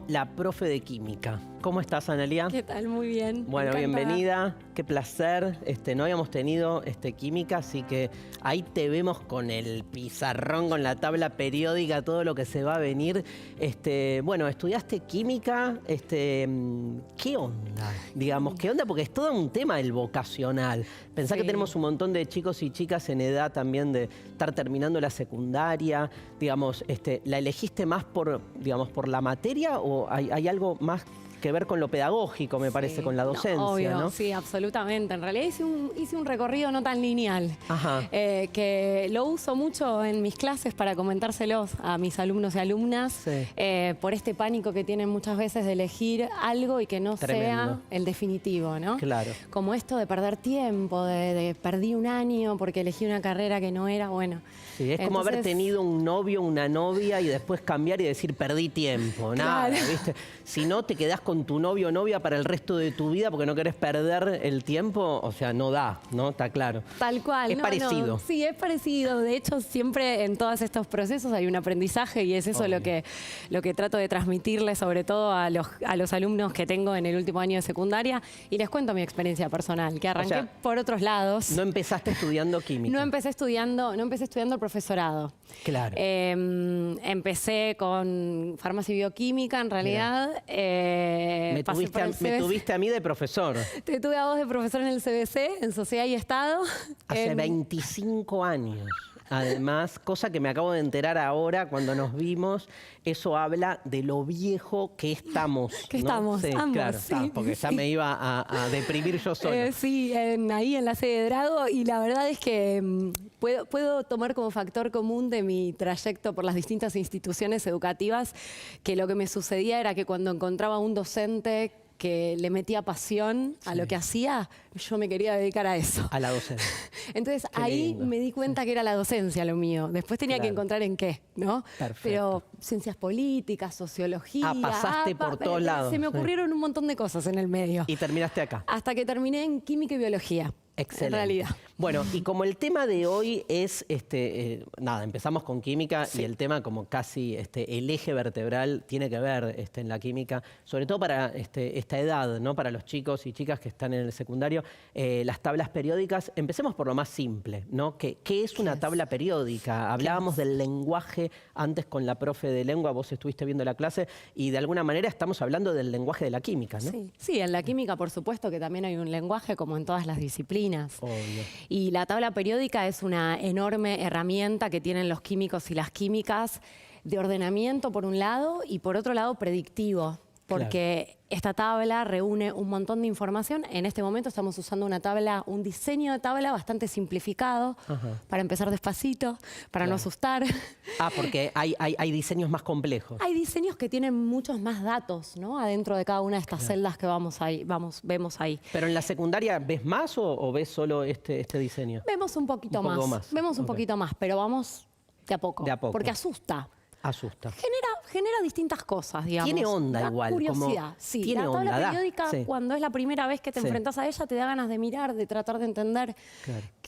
La profe de química. ¿Cómo estás, Analía? ¿Qué tal? Muy bien. Bueno, bienvenida. Qué placer. No habíamos tenido química, así que ahí te vemos con el pizarrón, con la tabla periódica, todo lo que se va a venir. Bueno, estudiaste química. ¿Qué onda? Digamos, ¿qué onda? Porque es todo un tema el vocacional. Pensá que tenemos un montón de chicos y chicas en edad también de estar terminando la secundaria. Digamos, ¿la elegiste más por la materia o hay algo más que ver con lo pedagógico, me parece, con la docencia, obvio, ¿no? Sí, absolutamente. En realidad hice un recorrido no tan lineal, Ajá. Que lo uso mucho en mis clases para comentárselos a mis alumnos y alumnas, Sí. Por este pánico que tienen muchas veces de elegir algo y que no sea el definitivo, ¿no? Claro. Como esto de perder tiempo, de perdí un año porque elegí una carrera que no era, bueno. Sí, es como haber tenido un novio, una novia y después cambiar y decir perdí tiempo. Nada, Claro. ¿viste? Si no, te quedás con tu novio o novia para el resto de tu vida porque no querés perder el tiempo, o sea, no da, ¿no? Está claro. Tal cual. Es parecido. Sí, es parecido. De hecho, siempre en todos estos procesos hay un aprendizaje y es eso lo que trato de transmitirles, sobre todo a los alumnos que tengo en el último año de secundaria. Y les cuento mi experiencia personal, que arranqué por otros lados. No empezaste estudiando química. No empecé estudiando el profesorado. Claro. Empecé con farmacia y bioquímica, en realidad. Me tuviste a mí de profesor. Te tuve a vos de profesor en el CBC, en Sociedad y Estado. Hace 25 años. Además, cosa que me acabo de enterar ahora cuando nos vimos, eso habla de lo viejo que estamos. Que ¿no? estamos, Sí, ambos, claro, sí, porque ya me iba a deprimir yo solo. Sí, ahí en la sede de Drago, y la verdad es que puedo tomar como factor común de mi trayecto por las distintas instituciones educativas que lo que me sucedía era que cuando encontraba un docente que le metía pasión a lo que hacía, yo me quería dedicar a eso. A la docencia. Entonces Qué ahí lindo. me di cuenta que era la docencia lo mío. Después tenía que encontrar en qué, ¿no? Perfecto. Pero ciencias políticas, sociología. Pasaste por todos lados. Se me ocurrieron un montón de cosas en el medio. Y terminaste acá. Hasta que terminé en química y biología. Excelente. En realidad. Bueno, y como el tema de hoy es, nada, empezamos con química y el tema como casi el eje vertebral tiene que ver en la química, sobre todo para esta edad, ¿no? Para los chicos y chicas que están en el secundario, las tablas periódicas. Empecemos por lo más simple, ¿no? ¿Qué es una tabla periódica? Hablábamos del lenguaje antes con la profe de lengua, vos estuviste viendo la clase y de alguna manera estamos hablando del lenguaje de la química, ¿no? Sí, en la química por supuesto que también hay un lenguaje como en todas las disciplinas. Obvio. Y la tabla periódica es una enorme herramienta que tienen los químicos y las químicas de ordenamiento por un lado y por otro lado predictivo. Porque esta tabla reúne un montón de información. En este momento estamos usando un diseño de tabla bastante simplificado para empezar despacito, para no asustar. Porque hay diseños más complejos. Hay diseños que tienen muchos más datos, ¿no? Adentro de cada una de estas celdas que vemos ahí. ¿Pero en la secundaria ves más o ves solo este diseño? Vemos un poquito más. Vemos un poquito más, pero vamos de a poco. De a poco. Porque asusta. Asusta. Genera distintas cosas, digamos. Tiene onda da igual. Curiosidad. Sí, tiene la tabla onda, periódica, cuando es la primera vez que te enfrentas a ella, te da ganas de mirar, de tratar de entender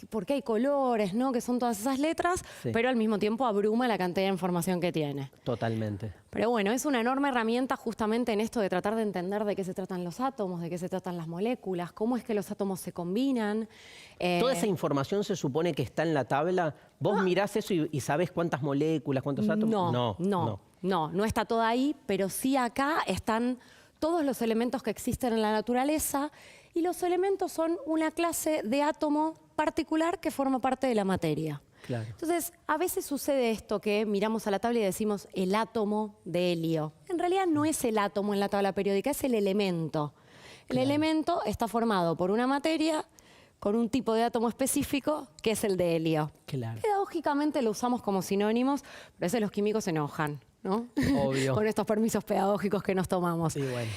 por qué hay colores, ¿no? Que son todas esas letras, pero al mismo tiempo abruma la cantidad de información que tiene. Totalmente. Pero bueno, es una enorme herramienta justamente en esto de tratar de entender de qué se tratan los átomos, de qué se tratan las moléculas, cómo es que los átomos se combinan. ¿Toda esa información se supone que está en la tabla? ¿Vos mirás eso y sabés cuántas moléculas, cuántos átomos? No está toda ahí, pero sí acá están todos los elementos que existen en la naturaleza y los elementos son una clase de átomo particular que forma parte de la materia. Claro. Entonces, a veces sucede esto que miramos a la tabla y decimos el átomo de helio. En realidad no es el átomo en la tabla periódica, es el elemento. El elemento está formado por una materia con un tipo de átomo específico que es el de helio. Claro. Pedagógicamente lo usamos como sinónimos, pero a veces los químicos se enojan, ¿no? Obvio. Con estos permisos pedagógicos que nos tomamos. Sí, bueno.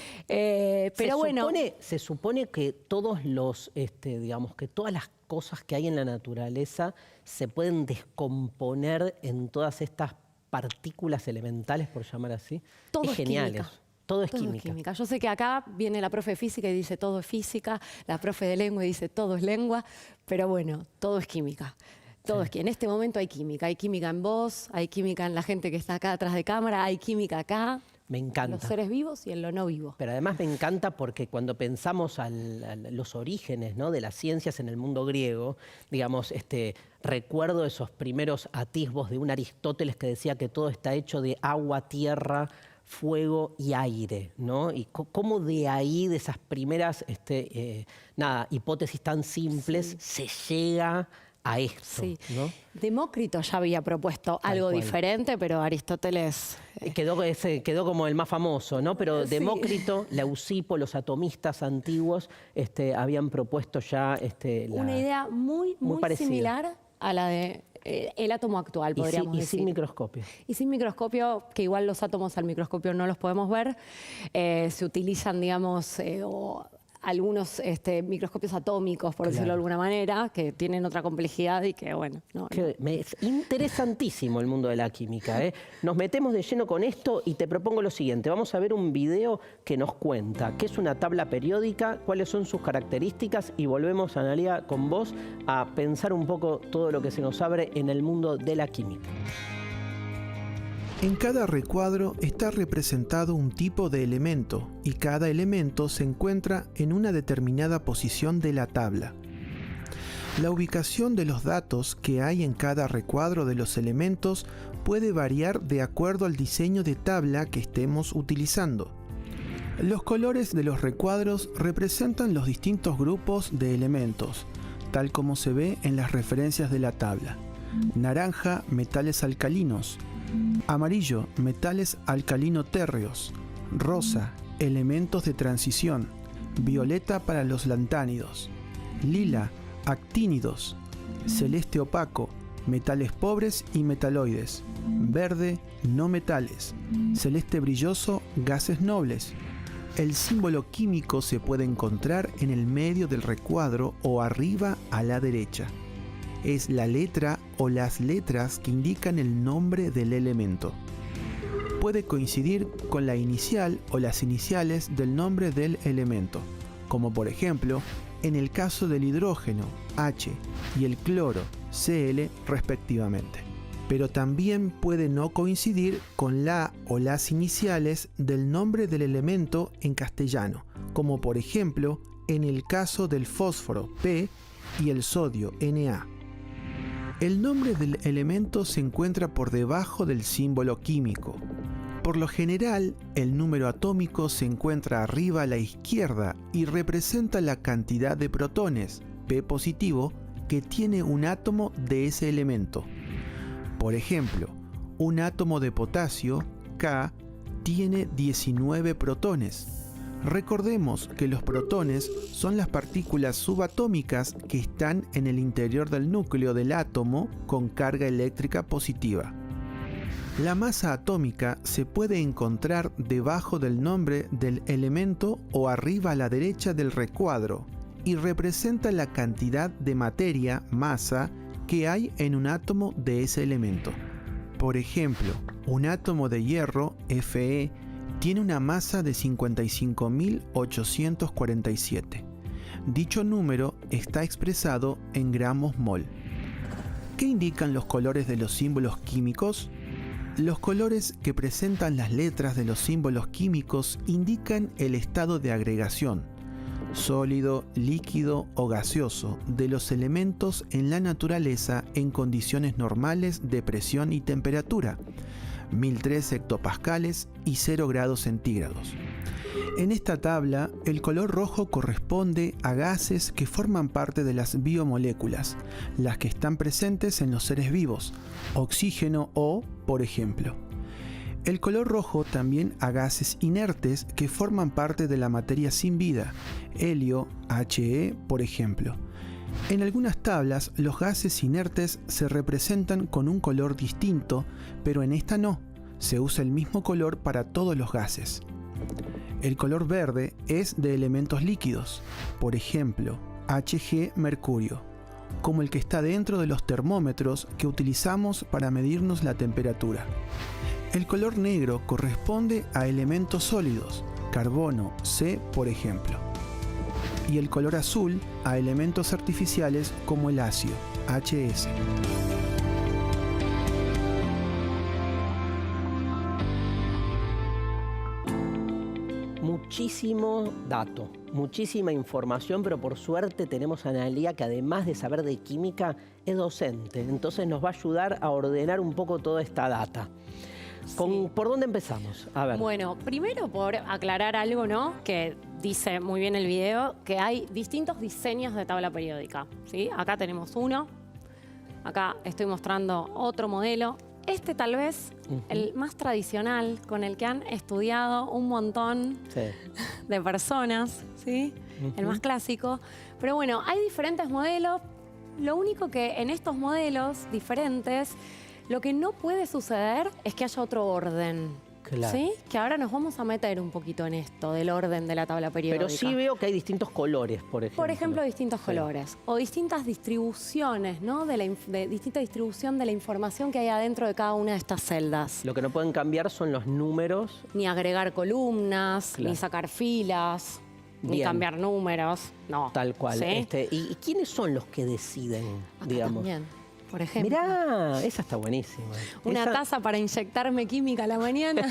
Pero se supone que todos los, digamos, que todas las cosas que hay en la naturaleza se pueden descomponer en todas estas partículas elementales, por llamar así. Todo es es genial química. eso. Todo es química. Yo sé que acá viene la profe de física y dice todo es física, la profe de lengua y dice todo es lengua, pero bueno, todo es química. Todo es que en este momento hay química en vos, hay química en la gente que está acá atrás de cámara, hay química acá. Me encanta. Los seres vivos y en lo no vivo. Pero además me encanta porque cuando pensamos a los orígenes, ¿no?, de las ciencias en el mundo griego, digamos, recuerdo esos primeros atisbos de un Aristóteles que decía que todo está hecho de agua, tierra, fuego y aire, ¿no? Y cómo de ahí, de esas primeras hipótesis tan simples, se llega a esto, Sí. ¿no? Demócrito ya había propuesto algo diferente, pero Aristóteles... Quedó como el más famoso, ¿no? Pero Sí. Demócrito, Leucipo, los atomistas antiguos habían propuesto ya una idea muy parecida. similar a la de el átomo actual, podríamos y decir. sin microscopio. Y sin microscopio, que igual los átomos al microscopio no los podemos ver, se utilizan, digamos, algunos microscopios atómicos, por decirlo de alguna manera, que tienen otra complejidad y que, bueno... Es interesantísimo el mundo de la química, ¿eh? Nos metemos de lleno con esto y te propongo lo siguiente. Vamos a ver un video que nos cuenta qué es una tabla periódica, cuáles son sus características y volvemos, Analía, con vos a pensar un poco todo lo que se nos abre en el mundo de la química. En cada recuadro está representado un tipo de elemento y cada elemento se encuentra en una determinada posición de la tabla. La ubicación de los datos que hay en cada recuadro de los elementos puede variar de acuerdo al diseño de tabla que estemos utilizando. Los colores de los recuadros representan los distintos grupos de elementos, tal como se ve en las referencias de la tabla. Naranja, metales alcalinos. Amarillo, metales alcalino-térreos. Rosa, elementos de transición. Violeta para los lantánidos. Lila, actínidos. Celeste opaco, metales pobres y metaloides. Verde, no metales. Celeste brilloso, gases nobles. El símbolo químico se puede encontrar en el medio del recuadro o arriba a la derecha. Es la letra o las letras que indican el nombre del elemento. Puede coincidir con la inicial o las iniciales del nombre del elemento, como por ejemplo en el caso del hidrógeno, H, y el cloro, Cl, respectivamente. Pero también puede no coincidir con la o las iniciales del nombre del elemento en castellano, como por ejemplo en el caso del fósforo, P, y el sodio, Na. El nombre del elemento se encuentra por debajo del símbolo químico. Por lo general, el número atómico se encuentra arriba a la izquierda y representa la cantidad de protones, P positivo, que tiene un átomo de ese elemento. Por ejemplo, un átomo de potasio, K, tiene 19 protones. Recordemos que los protones son las partículas subatómicas que están en el interior del núcleo del átomo con carga eléctrica positiva. La masa atómica se puede encontrar debajo del nombre del elemento o arriba a la derecha del recuadro y representa la cantidad de materia, masa, que hay en un átomo de ese elemento. Por ejemplo, un átomo de hierro, Fe, tiene una masa de 55.847. Dicho número está expresado en gramos mol. ¿Qué indican los colores de los símbolos químicos? Los colores que presentan las letras de los símbolos químicos indican el estado de agregación, sólido, líquido o gaseoso, de los elementos en la naturaleza en condiciones normales de presión y temperatura, 1003 hectopascales y 0 grados centígrados. En esta tabla, el color rojo corresponde a gases que forman parte de las biomoléculas, las que están presentes en los seres vivos, oxígeno o, por ejemplo. El color rojo también a gases inertes que forman parte de la materia sin vida, helio, He, por ejemplo. En algunas tablas, los gases inertes se representan con un color distinto, pero en esta no, se usa el mismo color para todos los gases. El color verde es de elementos líquidos, por ejemplo, Hg, mercurio, como el que está dentro de los termómetros que utilizamos para medirnos la temperatura. El color negro corresponde a elementos sólidos, carbono, C, por ejemplo. Y el color azul a elementos artificiales como el ácido, HS. Muchísimo dato, muchísima información, pero por suerte tenemos a Analía que además de saber de química es docente, entonces nos va a ayudar a ordenar un poco toda esta data. ¿Por dónde empezamos? A ver. Bueno, primero por aclarar algo, ¿no? Que dice muy bien el video, que hay distintos diseños de tabla periódica, ¿sí? Acá tenemos uno, acá estoy mostrando otro modelo. Este tal vez, el más tradicional, con el que han estudiado un montón de personas, ¿sí? El más clásico. Pero bueno, hay diferentes modelos. Lo único que en estos modelos diferentes, lo que no puede suceder es que haya otro orden. Claro. ¿Sí? Que ahora nos vamos a meter un poquito en esto del orden de la tabla periódica. Pero sí veo que hay distintos colores, por ejemplo. Por ejemplo, distintos colores. O distintas distribuciones, ¿no? De distinta distribución de la información que hay adentro de cada una de estas celdas. Lo que no pueden cambiar son los números. Ni agregar columnas, Claro. ni sacar filas, ni Bien. cambiar números. No. Tal cual. ¿Sí? ¿Y quiénes son los que deciden, Acá digamos? también, por ejemplo. Mirá, esa está buenísima. Una Esa- taza para inyectarme química a la mañana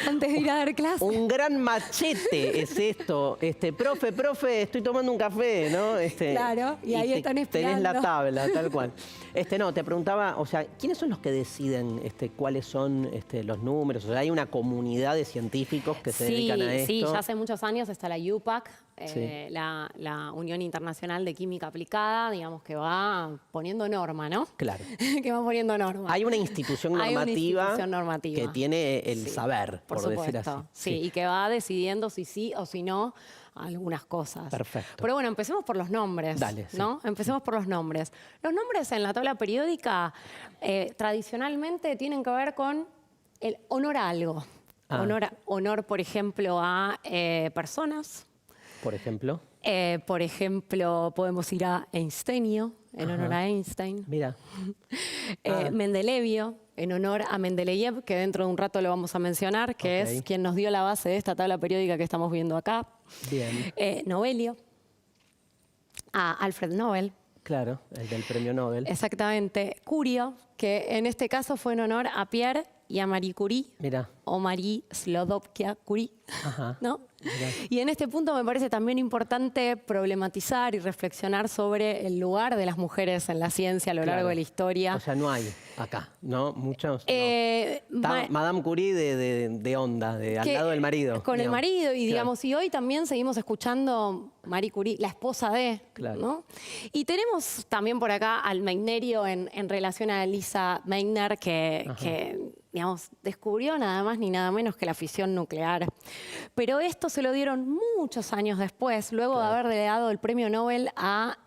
antes de ir a dar clase. Un gran machete es esto. Profe, estoy tomando un café, ¿no? Claro, y ahí están Tenés esperando. la tabla, tal cual. No, te preguntaba, o sea, ¿quiénes son los que deciden cuáles son los números? O sea, hay una comunidad de científicos que se dedican a esto. Sí, ya hace muchos años está la UPAC, Sí. la Unión Internacional de Química Aplicada, digamos que va poniendo norma, ¿no? Claro. Que va poniendo norma. Hay una institución Hay una normativa, institución normativa. que tiene el Sí, saber, por decir supuesto. así. Sí, y que va decidiendo si sí o si no algunas cosas. Perfecto. Pero bueno, empecemos por los nombres. Dale, sí. ¿No? Empecemos por los nombres. Los nombres en la tabla periódica tradicionalmente tienen que ver con el honor a algo. Ah. Honor, por ejemplo, a personas. Por ejemplo. Por ejemplo, podemos ir a Einsteinio, en honor Ajá. a Einstein. Mira. Mendelevio, en honor a Mendeleev, que dentro de un rato lo vamos a mencionar, que Ok. es quien nos dio la base de esta tabla periódica que estamos viendo acá. Bien. Novelio, a Alfred Nobel, Claro, el del premio Nobel. exactamente. Curio, que en este caso fue en honor a Pierre y a Marie Curie, Mira. o Marie Slodowska Curie, Ajá. ¿no? Mirá. Y en este punto me parece también importante problematizar y reflexionar sobre el lugar de las mujeres en la ciencia a lo Claro. largo de la historia. O sea, no hay acá, ¿no? Muchos. No. Eh, Está Madame Curie de onda, al que- lado del marido. Con el digamos. marido, y Claro. digamos, y hoy también seguimos escuchando Marie Curie, la esposa de, Claro. ¿no? Y tenemos también por acá al Meinerio en relación a Lisa Meitner, que, digamos, descubrió nada más ni nada menos que la fisión nuclear. Pero esto se lo dieron muchos años después, luego de haberle dado el premio Nobel a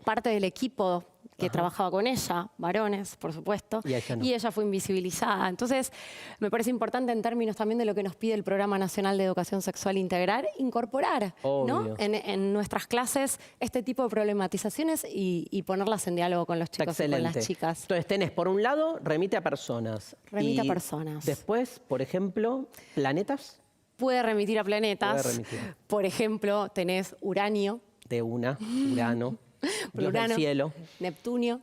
parte del equipo que trabajaba con ella, varones, por supuesto, Y a ella no. y ella fue invisibilizada. Entonces, me parece importante en términos también de lo que nos pide el Programa Nacional de Educación Sexual Integral, incorporar, ¿no? Obvio. en nuestras clases este tipo de problematizaciones y ponerlas en diálogo con los Está chicos y con excelente. las chicas. Entonces tenés, por un lado, remite a personas. Remite a Y personas. Después, por ejemplo, planetas Puede remitir a planetas. Puede remitir. Por ejemplo, tenés uranio, de Urano, Dios del Urano, cielo, Neptunio.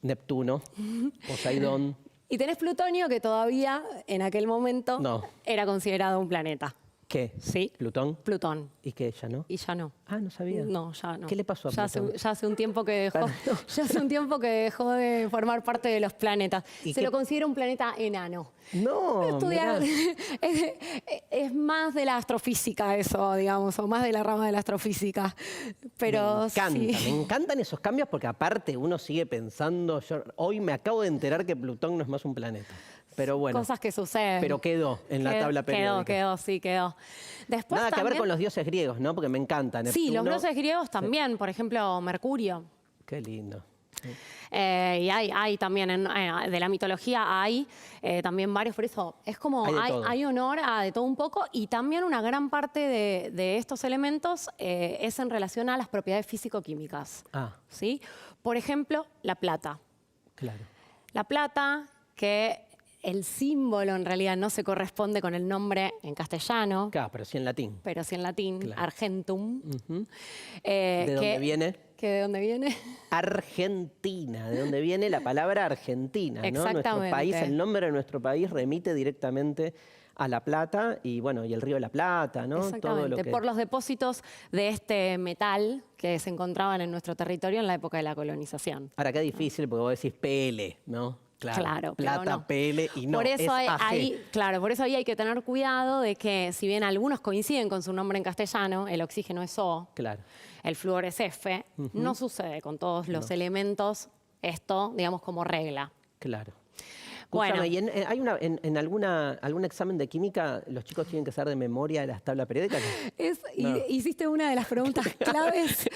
Neptuno, Poseidón. Y tenés plutonio, que todavía en aquel momento No. era considerado un planeta. ¿Qué? Sí. Plutón. Plutón. ¿Y qué? ¿Ya no? Y ya no. Ah, no sabía. No, ya no. ¿Qué le pasó a ya Plutón? ya hace un tiempo que dejó, ya hace un tiempo que dejó de formar parte de los planetas. ¿Y Se qué? lo considera un planeta enano. No, Estudiar mirá. es más de la astrofísica eso, digamos, o más de la rama de la astrofísica. Pero Me encanta, sí. me encantan esos cambios porque aparte uno sigue pensando, yo hoy me acabo de enterar que Plutón no es más un planeta. Pero bueno, Cosas que suceden. pero quedó en la tabla periódica. Quedó. Después Nada que ver también- con los dioses griegos, ¿no? Porque me encanta. Sí, los Neptuno. dioses griegos también, por ejemplo, Mercurio. Qué lindo. Y hay también, de la mitología hay también varios, por eso es como, Hay de todo. hay honor a de todo un poco, y también una gran parte de estos elementos es en relación a las propiedades físico-químicas. Ah, ¿Sí? Por ejemplo, la plata. claro. La plata, que el símbolo en realidad no se corresponde con el nombre en castellano, Claro, pero sí en latín. pero sí en latín, Claro. argentum. Ujú. ¿De ¿De dónde viene? ¿De dónde viene? Argentina, de donde viene la palabra Argentina, ¿no? Nuestro Exactamente. país, el nombre de nuestro país remite directamente a La Plata y bueno, y el Río de la Plata, ¿no? Exactamente, Todo lo que... por los depósitos de este metal que se encontraban en nuestro territorio en la época de la colonización. Ahora, qué difícil, porque vos decís PL, ¿no? Claro, pero plata, no. PL y no, por eso es AG. claro, por eso ahí hay que tener cuidado de que si bien algunos coinciden con su nombre en castellano, el oxígeno es O, Claro. el flúor es F, no sucede con todos los elementos esto, digamos, como regla. Claro. Bueno. Escúchame, ¿y hay en algún examen de química los chicos tienen que saber de memoria las tablas periódicas? No. Hiciste una de las preguntas claves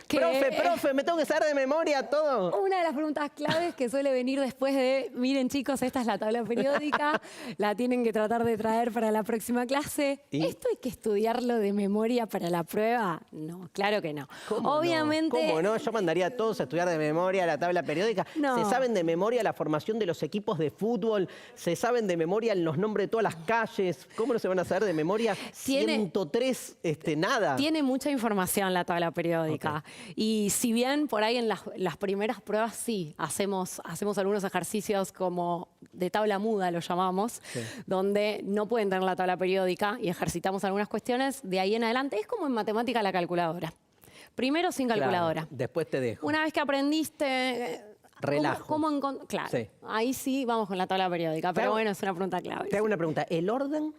que... Profe, me tengo que saber de memoria todo. Una de las preguntas claves que suele venir después de, miren chicos, esta es la tabla periódica, la tienen que tratar de traer para la próxima clase. ¿Y? ¿Esto hay que estudiarlo de memoria para la prueba? No, claro que no. ¿Cómo Obviamente... no? ¿Cómo no? Yo mandaría a todos a estudiar de memoria la tabla periódica. No. Se saben de memoria la formación de los equipos de fútbol, se saben de memoria los nombres de todas las calles. ¿Cómo no se van a saber de memoria 103 nada? Tiene mucha información la tabla periódica. Y si bien por ahí en las primeras pruebas sí, hacemos algunos ejercicios como de tabla muda, lo llamamos, donde no pueden tener la tabla periódica y ejercitamos algunas cuestiones, de ahí en adelante es como en matemática la calculadora. Primero sin calculadora. Claro, después te dejo. Una vez que aprendiste... Relajo. Claro, Sí. ahí sí vamos con la tabla periódica, pero bueno, es una pregunta clave. Te hago una pregunta. ¿El orden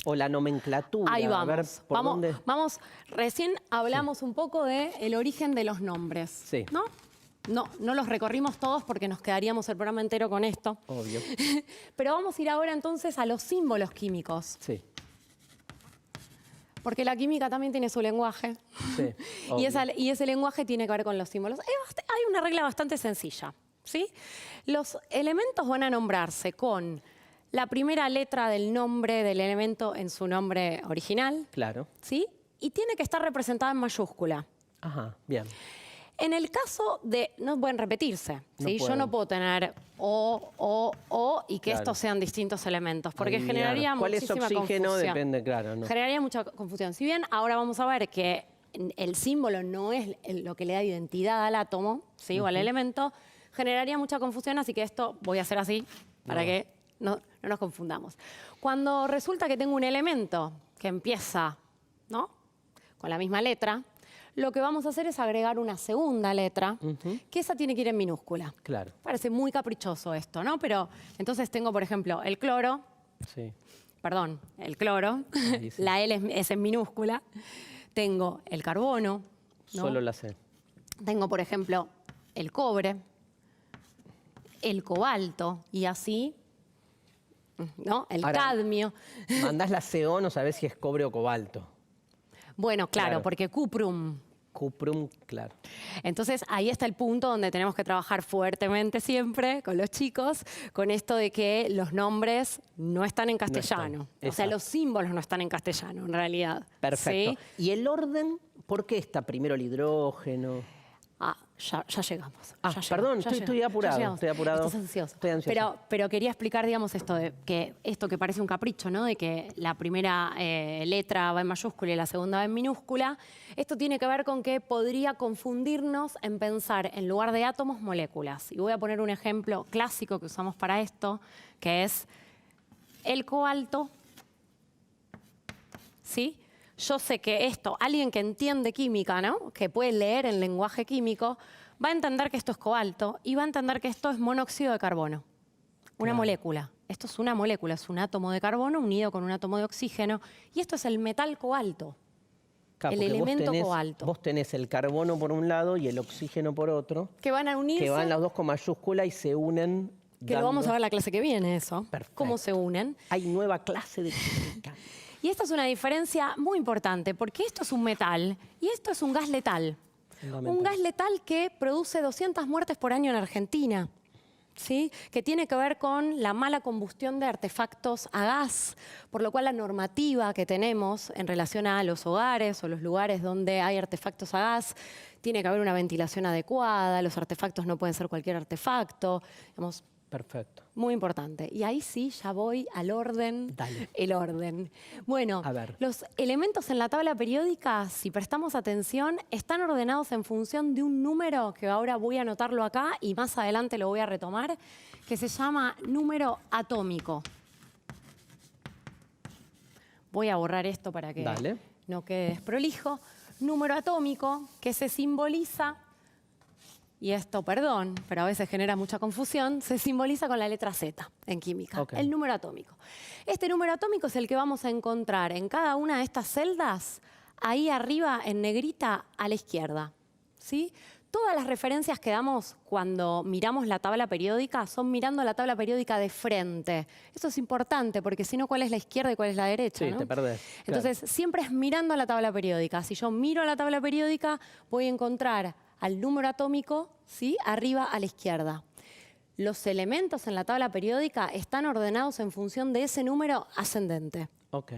o la nomenclatura? Ahí A vamos. ver, ¿por dónde? Vamos, recién hablamos un poco del origen de los nombres. Sí. ¿No? No los recorrimos todos porque nos quedaríamos el programa entero con esto. Obvio. Pero vamos a ir ahora entonces a los símbolos químicos. Sí. Porque la química también tiene su lenguaje. Sí, y, obvio. y ese lenguaje tiene que ver con los símbolos. Hay una regla bastante sencilla, ¿sí? Los elementos van a nombrarse con la primera letra del nombre del elemento en su nombre original, Claro. ¿sí? Y tiene que estar representada en mayúscula. Ajá, bien. En el caso de... No pueden repetirse, ¿sí? No Yo no pueden. puedo tener O y que Claro. estos sean distintos elementos, porque Adivinar. generaría ¿Cuál es muchísima oxígeno? confusión. Depende, claro. ¿No? Generaría mucha confusión. Si bien ahora vamos a ver que el símbolo no es lo que le da identidad al átomo, ¿sí? O al elemento, generaría mucha confusión, así que esto voy a hacer así para que no nos confundamos. Cuando resulta que tengo un elemento que empieza, ¿no?, con la misma letra, lo que vamos a hacer es agregar una segunda letra, que esa tiene que ir en minúscula. Claro. Parece muy caprichoso esto, ¿no? Pero entonces tengo, por ejemplo, el cloro, Sí. perdón, el cloro, Ahí sí. la L es en minúscula. Tengo el carbono, ¿no? Solo la sé. Tengo, por ejemplo, el cobre, el cobalto y así, ¿no? El Ahora, cadmio. Mandás la CO, no sabés si es cobre o cobalto. Bueno, claro, Claro. porque cuprum. Cuprum, claro. Entonces ahí está el punto donde tenemos que trabajar fuertemente siempre con los chicos, con esto de que los nombres no están en castellano. O sea, exacto. los símbolos no están en castellano, en realidad. Perfecto. ¿Sí? ¿Y el orden? ¿Por qué está primero el hidrógeno? Ah, ya llegamos. Ah, ya perdón, llegamos, ya estoy llegamos, apurado, ya llegamos. estoy apurado. Estás ansioso. Estoy ansioso. Pero quería explicar, digamos, esto que parece un capricho, ¿no? De que la primera letra va en mayúscula y la segunda va en minúscula. Esto tiene que ver con que podría confundirnos en pensar en lugar de átomos, moléculas. Y voy a poner un ejemplo clásico que usamos para esto, que es el cobalto, ¿sí? Yo sé que esto, alguien que entiende química, ¿no?, que puede leer el lenguaje químico, va a entender que esto es cobalto y va a entender que esto es monóxido de carbono, una Claro. molécula. Esto es una molécula, es un átomo de carbono unido con un átomo de oxígeno y esto es el metal cobalto. Claro, el porque elemento cobalto. Vos tenés el carbono por un lado y el oxígeno por otro, Que van a unirse, que van los dos con mayúscula y se unen. que lo vamos a ver la clase que viene eso, Perfecto. cómo se unen. Hay nueva clase de química. Y esta es una diferencia muy importante porque esto es un metal y esto es un gas letal. Fundamental. Un gas letal que produce 200 muertes por año en Argentina, ¿sí? Que tiene que ver con la mala combustión de artefactos a gas, por lo cual la normativa que tenemos en relación a los hogares o los lugares donde hay artefactos a gas, tiene que haber una ventilación adecuada, los artefactos no pueden ser cualquier artefacto, digamos, Perfecto. muy importante. Y ahí sí, ya voy al orden. Dale. El orden. Bueno, A ver. los elementos en la tabla periódica, si prestamos atención, están ordenados en función de un número que ahora voy a anotarlo acá y más adelante lo voy a retomar, que se llama número atómico. Voy a borrar esto para que Dale. no quede desprolijo. Número atómico que se simboliza, y esto, perdón, pero a veces genera mucha confusión, se simboliza con la letra Z en química, Ok. el número atómico. Este número atómico es el que vamos a encontrar en cada una de estas celdas, ahí arriba en negrita a la izquierda, ¿sí? Todas las referencias que damos cuando miramos la tabla periódica son mirando la tabla periódica de frente. Eso es importante porque si no, ¿cuál es la izquierda y cuál es la derecha? Sí, ¿no? te perdés. Entonces, siempre es mirando la tabla periódica. Si yo miro la tabla periódica, voy a encontrar al número atómico, ¿sí?, arriba a la izquierda. Los elementos en la tabla periódica están ordenados en función de ese número ascendente. Ok.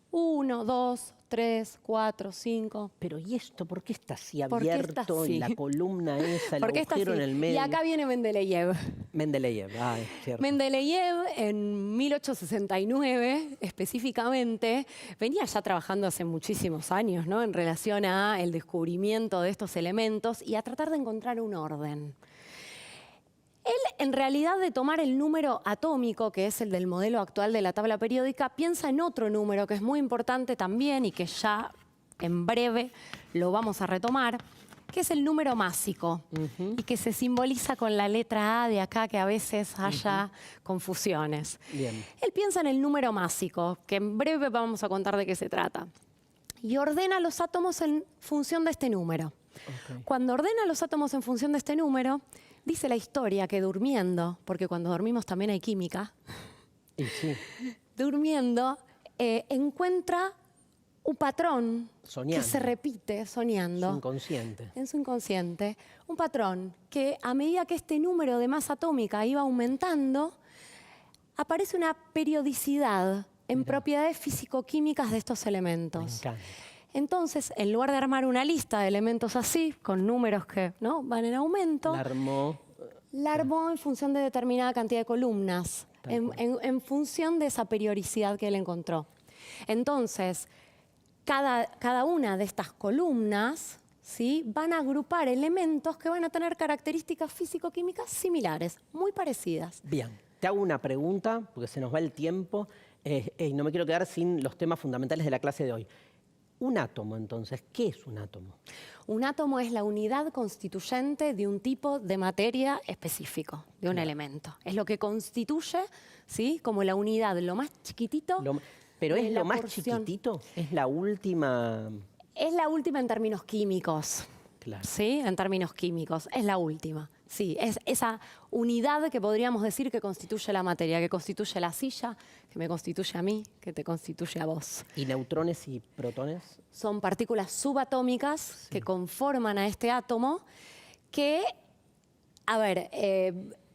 1, 2, 3, 4, 5. Pero ¿y esto por qué está así ¿Por qué abierto? está así? Y la columna esa, el ¿Por qué está agujero así? en el medio. Y acá viene Mendeleev. Mendeleev, cierto. Mendeleev, en 1869 específicamente, venía ya trabajando hace muchísimos años, ¿no?, en relación al descubrimiento de estos elementos y a tratar de encontrar un orden. Él, en realidad, de tomar el número atómico, que es el del modelo actual de la tabla periódica, piensa en otro número que es muy importante también y que ya en breve lo vamos a retomar, que es el número másico y que se simboliza con la letra A de acá, que a veces haya confusiones. Bien. Él piensa en el número másico, que en breve vamos a contar de qué se trata, y ordena los átomos en función de este número. Ok. Cuando ordena los átomos en función de este número, dice la historia que durmiendo, porque cuando dormimos también hay química, Y sí, durmiendo encuentra un patrón Soñando. que se repite soñando. su inconsciente. En su inconsciente, un patrón que a medida que este número de masa atómica iba aumentando, aparece una periodicidad en propiedades físico-químicas de estos Me elementos. encanta. Entonces, en lugar de armar una lista de elementos así, con números que, ¿no?, van en aumento, La armó. la armó en función de determinada cantidad de columnas, Tal en, cual. en función de esa periodicidad que él encontró. Entonces, cada una de estas columnas, ¿sí?, van a agrupar elementos que van a tener características físico-químicas similares, muy parecidas. Bien, te hago una pregunta, porque se nos va el tiempo, y no me quiero quedar sin los temas fundamentales de la clase de hoy. Un átomo, entonces, ¿qué es un átomo? Un átomo es la unidad constituyente de un tipo de materia específico, de un elemento. Es lo que constituye, ¿sí?, como la unidad, lo más chiquitito. Pero de es la lo más porción. chiquitito, es la última. Es la última en términos químicos. Claro. ¿Sí? En términos químicos, es la última. Sí, es esa unidad que podríamos decir que constituye la materia, que constituye la silla, que me constituye a mí, que te constituye a vos. ¿Y neutrones y protones? Son partículas subatómicas que conforman a este átomo que, a ver,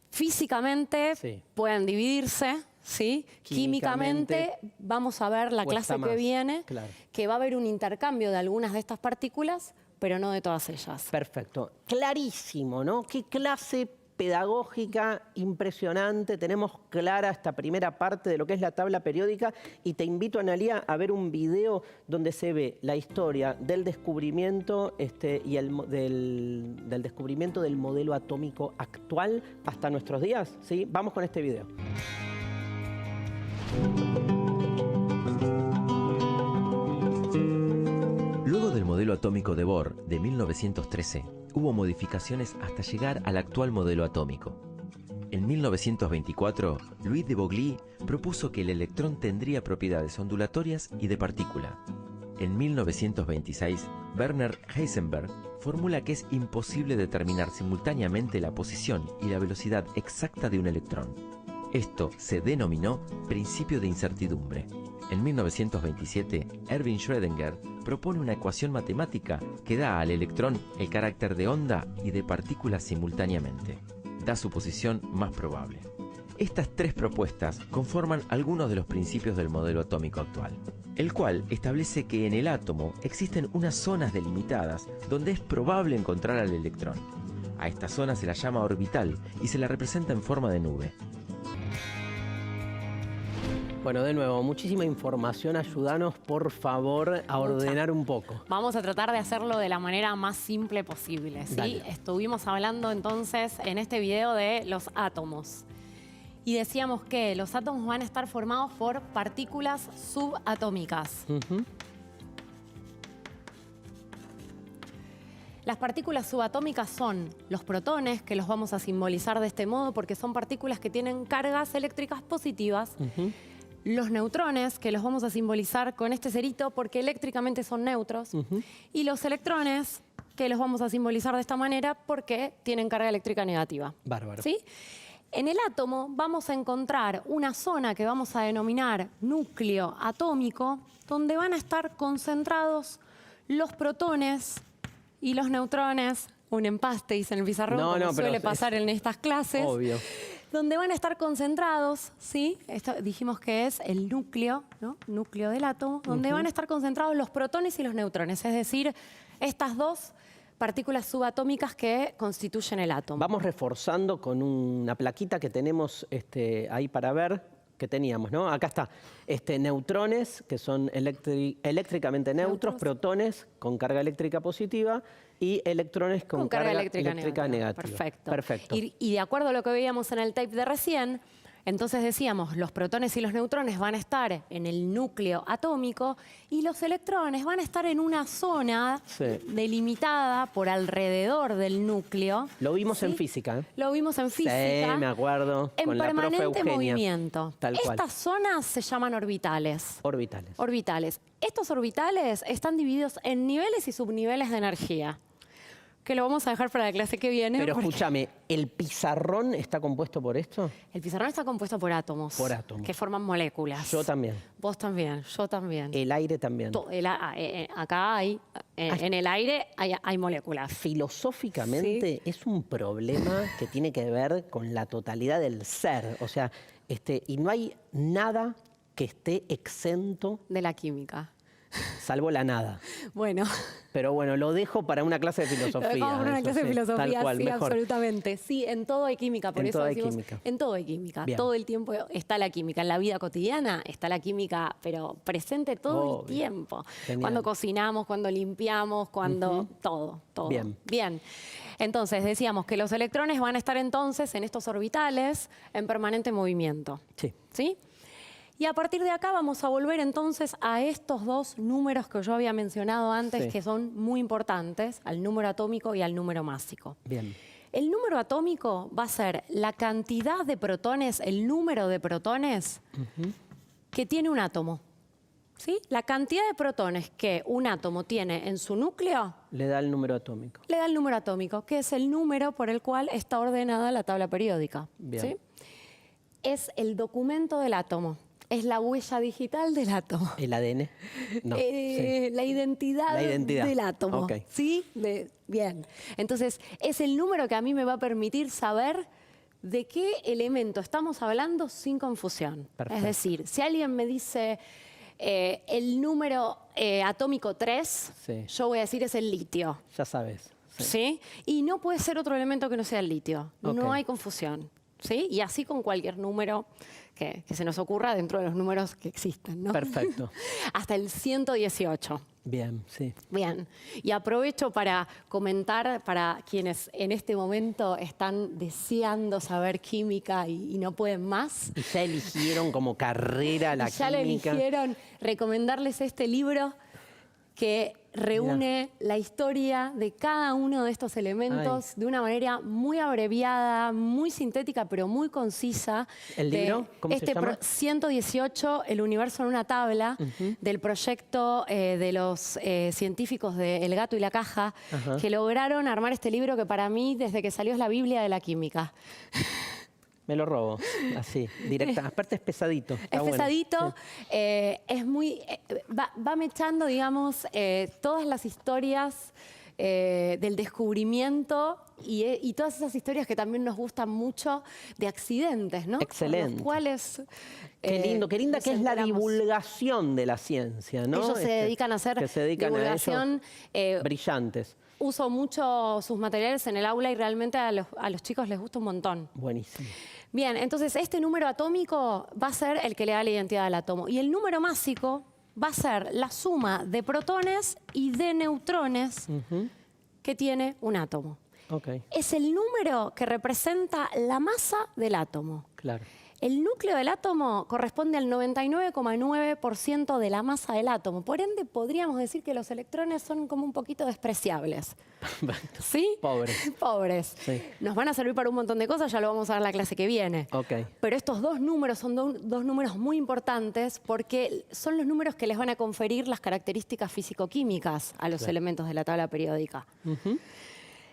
físicamente Sí. pueden dividirse, ¿sí? Químicamente, Químicamente vamos a ver la cuesta clase que más, viene, claro. que va a haber un intercambio de algunas de estas partículas, pero no de todas ellas. Perfecto. Clarísimo, ¿no? Qué clase pedagógica impresionante. Tenemos clara esta primera parte de lo que es la tabla periódica y te invito, Analía, a ver un video donde se ve la historia del descubrimiento y del descubrimiento del modelo atómico actual hasta nuestros días. ¿Sí? Vamos con este video. Luego del modelo atómico de Bohr de 1913, hubo modificaciones hasta llegar al actual modelo atómico. En 1924, Louis de Broglie propuso que el electrón tendría propiedades ondulatorias y de partícula. En 1926, Werner Heisenberg formula que es imposible determinar simultáneamente la posición y la velocidad exacta de un electrón. Esto se denominó principio de incertidumbre. En 1927, Erwin Schrödinger propone una ecuación matemática que da al electrón el carácter de onda y de partícula simultáneamente. Da su posición más probable. Estas tres propuestas conforman algunos de los principios del modelo atómico actual, el cual establece que en el átomo existen unas zonas delimitadas donde es probable encontrar al electrón. A esta zona se la llama orbital y se la representa en forma de nube. Bueno, de nuevo, muchísima información. Ayúdanos, por favor, a ordenar un poco. Vamos a tratar de hacerlo de la manera más simple posible, ¿sí? Dale. Estuvimos hablando entonces en este video de los átomos. Y decíamos que los átomos van a estar formados por partículas subatómicas. Las partículas subatómicas son los protones, que los vamos a simbolizar de este modo porque son partículas que tienen cargas eléctricas positivas. Los neutrones, que los vamos a simbolizar con este cerito porque eléctricamente son neutros. Y los electrones, que los vamos a simbolizar de esta manera porque tienen carga eléctrica negativa. Bárbaro. ¿Sí? En el átomo vamos a encontrar una zona que vamos a denominar núcleo atómico, donde van a estar concentrados los protones y los neutrones, un empaste, dice en el pizarrón, como suele pasar en estas clases. Obvio. Donde van a estar concentrados, ¿sí? Esto dijimos que es el núcleo, ¿no? Núcleo del átomo, donde van a estar concentrados los protones y los neutrones, es decir, estas dos partículas subatómicas que constituyen el átomo. Vamos reforzando con una plaquita que tenemos ahí para ver. Que teníamos, ¿no? Acá está. Neutrones, que son eléctricamente neutros, protones con carga eléctrica positiva y electrones con carga eléctrica negativa. Perfecto. Y de acuerdo a lo que veíamos en el tape de recién, entonces decíamos, los protones y los neutrones van a estar en el núcleo atómico y los electrones van a estar en una zona delimitada por alrededor del núcleo. Lo vimos en física, ¿eh? Lo vimos en física. Sí, me acuerdo. En con la profe permanente Eugenia. Movimiento. Tal cual. Estas zonas se llaman orbitales. Orbitales. Estos orbitales están divididos en niveles y subniveles de energía, que lo vamos a dejar para la clase que viene. Pero escúchame, ¿el pizarrón está compuesto por esto? El pizarrón está compuesto por átomos. Por átomos. Que forman moléculas. Yo también. Vos también, yo también. El aire también. Acá hay, en el aire hay moléculas. Filosóficamente es un problema que tiene que ver con la totalidad del ser. O sea, y no hay nada que esté exento de la química. Salvo la nada. Bueno. Pero bueno, lo dejo para una clase de filosofía. Para una clase de filosofía, tal cual, sí, mejor. Absolutamente. Sí, en todo hay química, por eso decimos, en todo hay química. Bien. Todo el tiempo está la química. En la vida cotidiana está la química, pero presente todo el tiempo. Genial. Cuando cocinamos, cuando limpiamos, cuando... Todo. Bien. Entonces, decíamos que los electrones van a estar entonces en estos orbitales en permanente movimiento. ¿Sí? Y a partir de acá vamos a volver entonces a estos dos números que yo había mencionado antes, que son muy importantes, al número atómico y al número másico. Bien. El número atómico va a ser la cantidad de protones, el número de protones que tiene un átomo. ¿Sí? La cantidad de protones que un átomo tiene en su núcleo le da el número atómico. Le da el número atómico, que es el número por el cual está ordenada la tabla periódica. Bien. ¿Sí? Es el documento del átomo. Es la huella digital del átomo. ¿El ADN? No. La identidad del átomo. Okay. ¿Sí? Bien. Entonces, es el número que a mí me va a permitir saber de qué elemento estamos hablando sin confusión. Perfecto. Es decir, si alguien me dice el número atómico 3, yo voy a decir es el litio. Ya sabes. ¿Sí? Y no puede ser otro elemento que no sea el litio. Okay. No hay confusión. ¿Sí? Y así con cualquier número que se nos ocurra dentro de los números que existen, ¿no? Perfecto. Hasta el 118. Bien, sí. Bien. Y aprovecho para comentar para quienes en este momento están deseando saber química y no pueden más. Y ya eligieron como carrera la ya química. Ya lo eligieron. Recomendarles este libro que reúne la historia de cada uno de estos elementos de una manera muy abreviada, muy sintética, pero muy concisa. ¿El libro? ¿Cómo se llama? 118, El universo en una tabla, del proyecto de los científicos de El gato y la caja, que lograron armar este libro que para mí, desde que salió, es la Biblia de la química. Me lo robo, así, directa. Aparte es pesadito. Es pesadito, sí. Es muy... va mechando, digamos, todas las historias del descubrimiento y todas esas historias que también nos gustan mucho de accidentes, ¿no? Excelente. Por los cuales... Qué lindo, qué linda que es la divulgación de la ciencia, ¿no? Ellos se dedican a hacer divulgación. Brillantes. Uso mucho sus materiales en el aula y realmente a los chicos les gusta un montón. Buenísimo. Bien, entonces este número atómico va a ser el que le da la identidad al átomo. Y el número másico va a ser la suma de protones y de neutrones que tiene un átomo. Okay. Es el número que representa la masa del átomo. Claro. El núcleo del átomo corresponde al 99,9% de la masa del átomo. Por ende, podríamos decir que los electrones son como un poquito despreciables. ¿Sí? Pobres. Pobres. Sí. Nos van a servir para un montón de cosas, ya lo vamos a ver en la clase que viene. Ok. Pero estos dos números son dos números muy importantes porque son los números que les van a conferir las características físico-químicas a los elementos de la tabla periódica.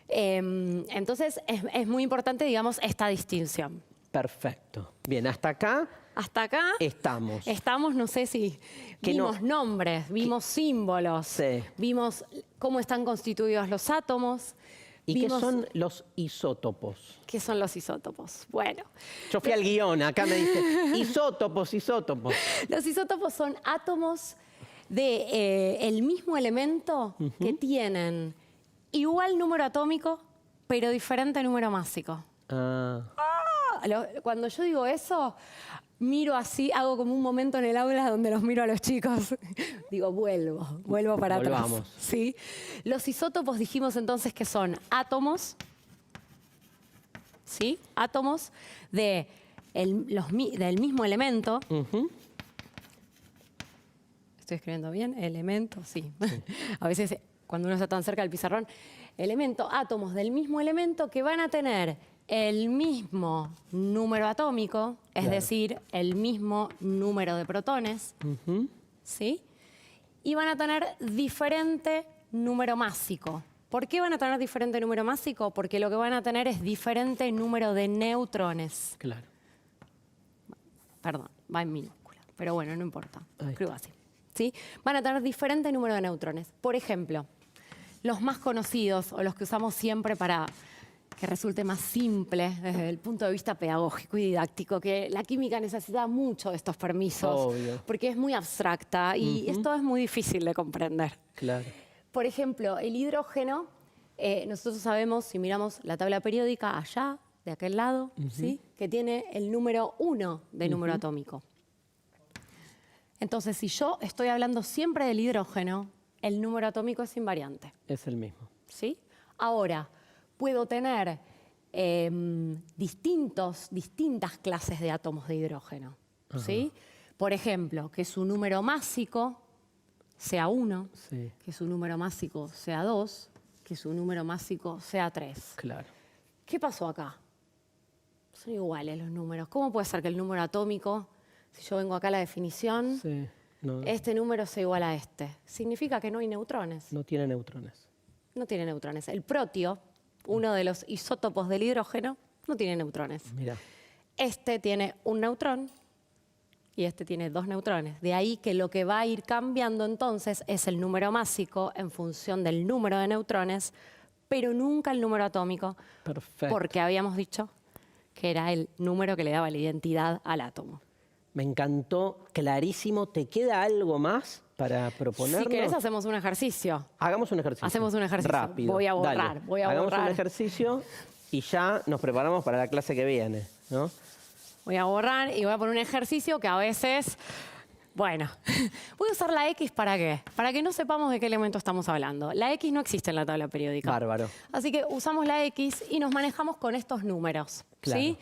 Entonces, es muy importante, digamos, esta distinción. Perfecto. Bien, hasta acá Hasta acá estamos. No sé si Que vimos nombres, vimos símbolos, Sí. vimos cómo están constituidos los átomos. ¿Y qué vimos son los isótopos? qué son los isótopos. Bueno, Yo fui al guión, acá me dice isótopos. los isótopos son átomos de el mismo elemento que tienen igual número atómico, pero diferente número másico. Ah, Cuando yo digo eso, miro así, hago como un momento en el aula donde los miro a los chicos. Digo, vuelvo para Volvamos. atrás. ¿Sí? Los isótopos dijimos entonces que son átomos, ¿sí? Átomos del mismo elemento. ¿Estoy escribiendo bien? Elemento, sí. A veces cuando uno está tan cerca del pizarrón, átomos del mismo elemento que van a tener el mismo número atómico, es Claro. decir, el mismo número de protones, ¿sí? Y van a tener diferente número másico. ¿Por qué van a tener diferente número másico? Porque lo que van a tener es diferente número de neutrones. claro. Perdón, va en minúscula, pero bueno, no importa. Ahí Escribo así. ¿Sí? Van a tener diferente número de neutrones. Por ejemplo, los más conocidos o los que usamos siempre para que resulte más simple desde el punto de vista pedagógico y didáctico, que la química necesita mucho de estos permisos, Obvio. porque es muy abstracta y esto es muy difícil de comprender. Claro. Por ejemplo, el hidrógeno, nosotros sabemos, si miramos la tabla periódica allá, de aquel lado, ¿sí? Que tiene el número 1 de número atómico. Entonces, si yo estoy hablando siempre del hidrógeno, el número atómico es invariante. Es el mismo. ¿Sí? Ahora, puedo tener distintas clases de átomos de hidrógeno. ¿Sí? Por ejemplo, que su número másico sea 1, Sí, que su número másico sea 2, que su número másico sea 3. claro. ¿Qué pasó acá? Son iguales los números. ¿Cómo puede ser que el número atómico, si yo vengo acá a la definición, Sí. No, este número sea igual a este? Significa que no hay neutrones. no tiene neutrones. No tiene neutrones. El protio, uno de los isótopos del hidrógeno, no tiene neutrones. Mira. Este tiene un neutrón y este tiene 2 neutrones. De ahí que lo que va a ir cambiando entonces es el número másico en función del número de neutrones, pero nunca el número atómico, Perfecto. porque habíamos dicho que era el número que le daba la identidad al átomo. Me encantó, clarísimo. ¿Te queda algo más para proponernos? Si querés, hacemos un ejercicio. Hagamos un ejercicio. Hacemos un ejercicio. Rápido. Voy a borrar, Dale. voy a Hagamos borrar. un ejercicio y ya nos preparamos para la clase que viene, ¿no? Voy a borrar y voy a poner un ejercicio que a veces, bueno, voy a usar la X ¿para qué? Para que no sepamos de qué elemento estamos hablando. La X no existe en la tabla periódica. Bárbaro. Así que usamos la X y nos manejamos con estos números, Claro. ¿sí?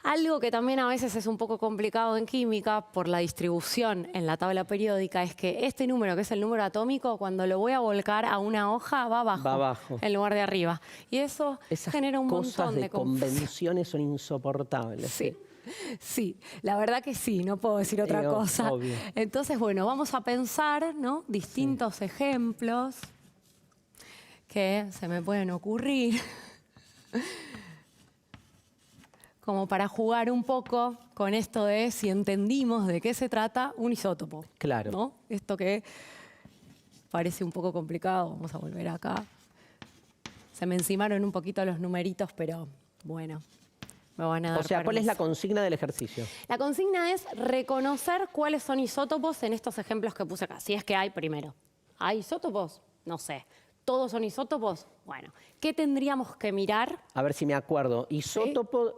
Algo que también a veces es un poco complicado en química por la distribución en la tabla periódica es que este número, que es el número atómico, cuando lo voy a volcar a una hoja, va abajo, Va abajo. en lugar de arriba. Y eso Esas genera un cosas montón de de confusión. convenciones son insoportables. Sí, sí, la verdad que sí, no puedo decir otra cosa. Obvio. Entonces, bueno, vamos a pensar, ¿no? Distintos ejemplos que se me pueden ocurrir, como para jugar un poco con esto de si entendimos de qué se trata un isótopo. Claro. ¿No? Esto que parece un poco complicado, vamos a volver acá. Se me encimaron un poquito los numeritos, pero bueno, me van a dar O sea, ¿cuál es la permiso. consigna del ejercicio? La consigna es reconocer cuáles son isótopos en estos ejemplos que puse acá. Si es que hay primero. ¿Hay isótopos? No sé. ¿Todos son isótopos? Bueno, ¿qué tendríamos que mirar? A ver si me acuerdo. Isótopo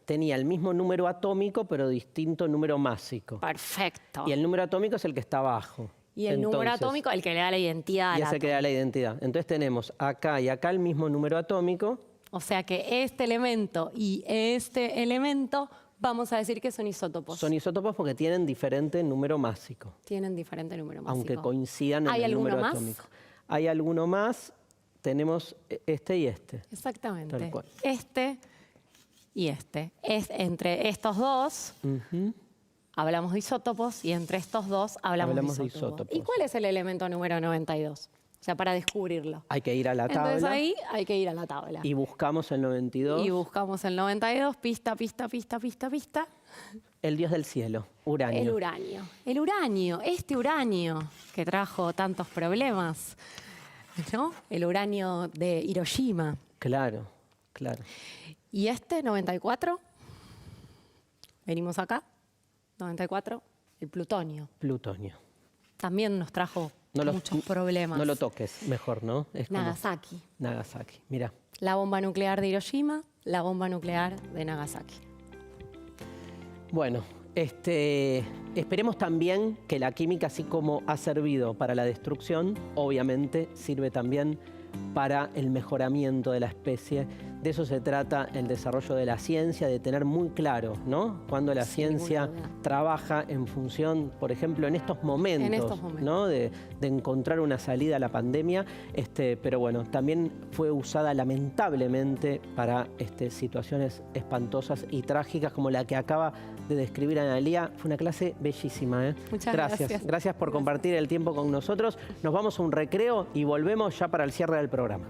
tenía el mismo número atómico, pero distinto número másico. Perfecto. Y el número atómico es el que está abajo. Y el número Entonces, atómico, el que le da la identidad al Y es el que átomo. da la identidad. Entonces tenemos acá y acá el mismo número atómico. O sea que este elemento y este elemento Vamos a decir que son isótopos. Son isótopos porque tienen diferente número másico, Tienen diferente número másico. aunque coincidan en ¿Hay el número alguno más? atómico. Hay alguno más, tenemos este y este. Exactamente. Tal cual. Este y este. Entre estos dos hablamos de isótopos y entre estos dos hablamos de isótopos. ¿Y cuál es el elemento número 92? O sea, para descubrirlo. Hay que ir a la tabla. Entonces ahí hay que ir a la tabla. Y buscamos el 92. Y buscamos el 92, pista, pista, pista, pista, pista. El dios del cielo, uranio. El uranio. El uranio, este uranio que trajo tantos problemas, ¿no? El uranio de Hiroshima. Claro, claro. Y este 94, venimos acá, 94, el plutonio. Plutonio. También nos trajo muchos problemas. No lo toques, mejor, ¿no? Es como Nagasaki. Nagasaki, mira. La bomba nuclear de Hiroshima, la bomba nuclear de Nagasaki. Bueno, esperemos también que la química, así como ha servido para la destrucción, obviamente sirve también para el mejoramiento de la especie. De eso se trata el desarrollo de la ciencia, de tener muy claro, ¿no? Cuando la ciencia trabaja en función, por ejemplo, en estos momentos, ¿no? De encontrar una salida a la pandemia, pero bueno, también fue usada lamentablemente para situaciones espantosas y trágicas como la que acaba de describir Analía. Fue una clase bellísima, ¿eh? Muchas gracias. Gracias por compartir el tiempo con nosotros. Nos vamos a un recreo y volvemos ya para el cierre del programa.